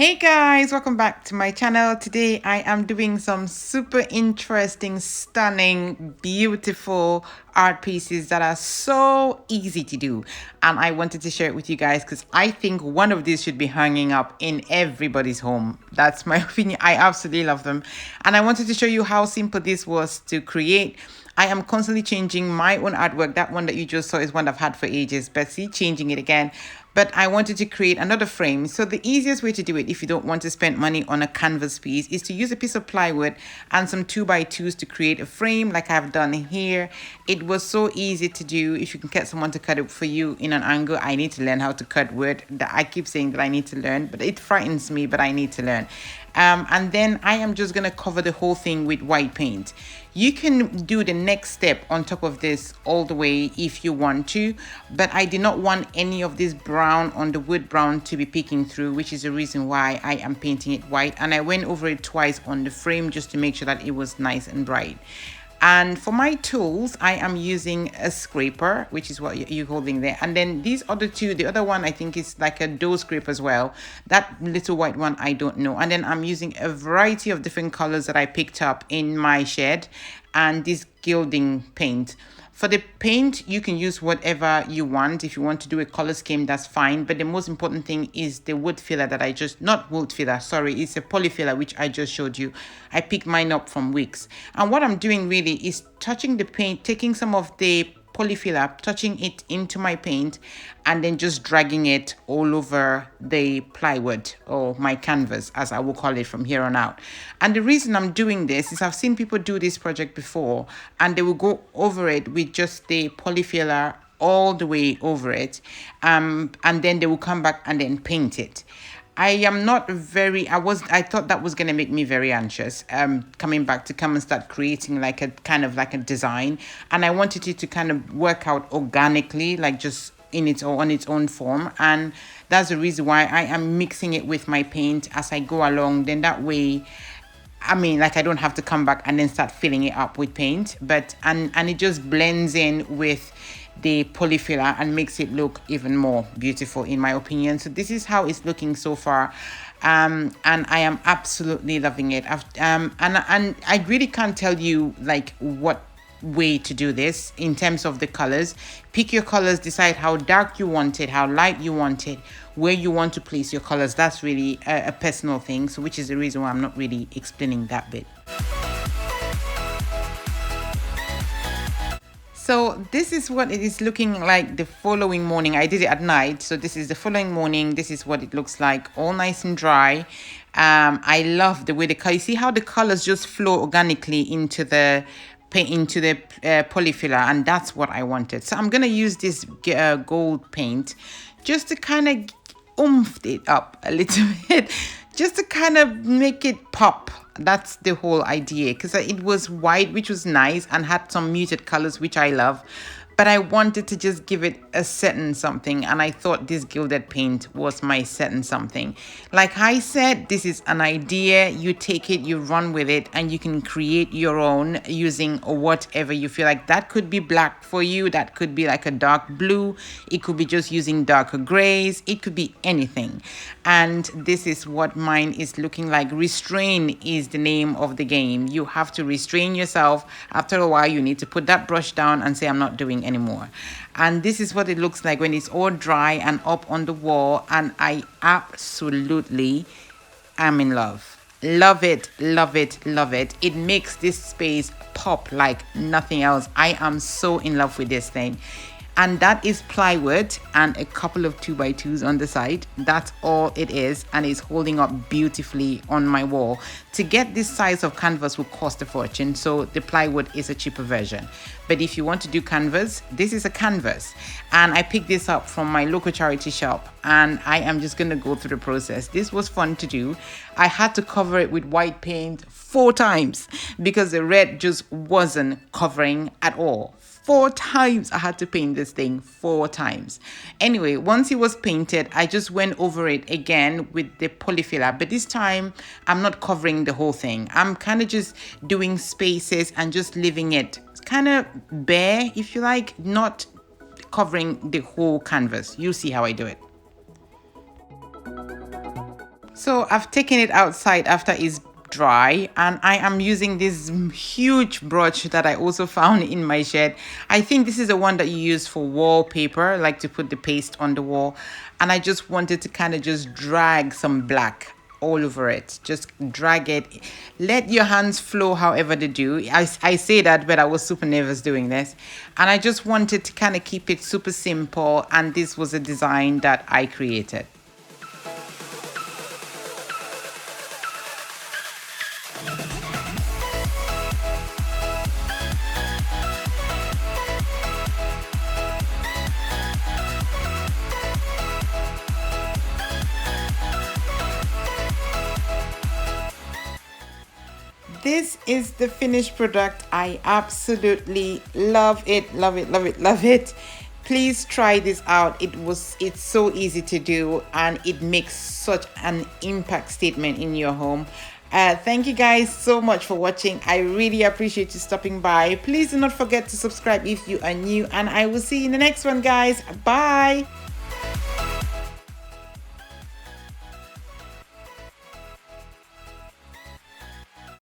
Hey guys, welcome back to my channel. Today I am doing some super interesting, stunning, beautiful art pieces that are so easy to do, and I wanted to share it with you guys because I think one of these should be hanging up in everybody's home. That's my opinion. I absolutely love them, and I wanted to show you how simple this was to create. I am constantly changing my own artwork. That one that you just saw is one I've had for ages, but see, changing it again. But I wanted to create another frame. So the easiest way to do it, if you don't want to spend money on a canvas piece, is to use a piece of plywood and some 2x2s to create a frame like I've done here. It was so easy to do. If you can get someone to cut it for you in an angle, I need to learn how to cut wood. I keep saying that I need to learn, but it frightens me, but I need to learn. And then I am just going to cover the whole thing with white paint. You can do the next step on top of this all the way if you want to, but I did not want any of this brown on the wood brown to be peeking through, which is the reason why I am painting it white. And I went over it twice on the frame just to make sure that it was nice and bright. And for my tools, I am using a scraper, which is what you're holding there. And then these other two, the other one I think is like a dough scraper as well. That little white one, I don't know. And then I'm using a variety of different colors that I picked up in my shed and this gilding paint. For the paint, you can use whatever you want. If you want to do a color scheme, that's fine. But the most important thing is the wood filler that I just, not wood filler, sorry, it's a poly filler, which I just showed you. I picked mine up from Wix. And what I'm doing really is touching the paint, taking some of the poly filler, touching it into my paint, and then just dragging it all over the plywood or my canvas, as I will call it from here on out. And the reason I'm doing this is I've seen people do this project before, and they will go over it with just the poly filler all the way over it, and then they will come back and then paint it. I am not very, I thought that was going to make me very anxious, coming back to come and start creating like a kind of like a design. And I wanted it to kind of work out organically, like just on its own form. And that's the reason why I am mixing it with my paint as I go along. Then that way, I mean, like I don't have to come back and then start filling it up with paint, but, and it just blends in with the poly filler and makes it look even more beautiful in my opinion. So this is how it's looking so far, and I am absolutely loving it. And I really can't tell you like what way to do this in terms of the colors. Pick your colors, decide how dark you want it, how light you want it, where you want to place your colors. That's really a personal thing, so which is the reason why I'm not really explaining that bit. So this is what it is looking like the following morning. I did it at night, so this is the following morning. This is what it looks like, all nice and dry. I love the way the color, you see how the colors just flow organically into the paint, into the poly filler, and that's what I wanted. So I'm gonna use this gold paint just to kind of oomph it up a little bit, just to kind of make it pop. That's the whole idea, because it was white, which was nice, and had some muted colors, which I love. But I wanted to just give it a certain something, and I thought this gilded paint was my certain something. Like I said, this is an idea. You take it, you run with it, and you can create your own using whatever you feel like. That could be black for you. That could be like a dark blue. It could be just using darker grays. It could be anything. And this is what mine is looking like. Restrain is the name of the game. You have to restrain yourself. After a while, you need to put that brush down and say, I'm not doing anymore. And this is what it looks like when it's all dry and up on the wall, and I absolutely am in love. Love it, love it, love it. It makes this space pop like nothing else. I am so in love with this thing. And that is plywood and a couple of 2x2s on the side. That's all it is, and it's holding up beautifully on my wall. To get this size of canvas will cost a fortune, so the plywood is a cheaper version. But if you want to do canvas, this is a canvas. And I picked this up from my local charity shop, and I am just gonna go through the process. This was fun to do. I had to cover it with white paint 4 times because the red just wasn't covering at all. 4 times I had to paint this thing 4 times. Anyway, once it was painted, I just went over it again with the poly filler, but this time I'm not covering the whole thing. I'm kind of just doing spaces and just leaving it kind of bare, if you like, not covering the whole canvas. You'll see how I do it. So I've taken it outside after it's dry, and I am using this huge brush that I also found in my shed. I think this is the one that you use for wallpaper, like to put the paste on the wall. And I just wanted to kind of just drag some black all over it. Just drag it. Let your hands flow however they do. I say that, but I was super nervous doing this. And I just wanted to kind of keep it super simple. And this was a design that I created. This is the finished product. I absolutely love it, love it, love it, love it. Please try this out. It's so easy to do, and it makes such an impact statement in your home. Thank you guys so much for watching. I really appreciate you stopping by. Please do not forget to subscribe if you are new, and I will see you in the next one, guys. Bye.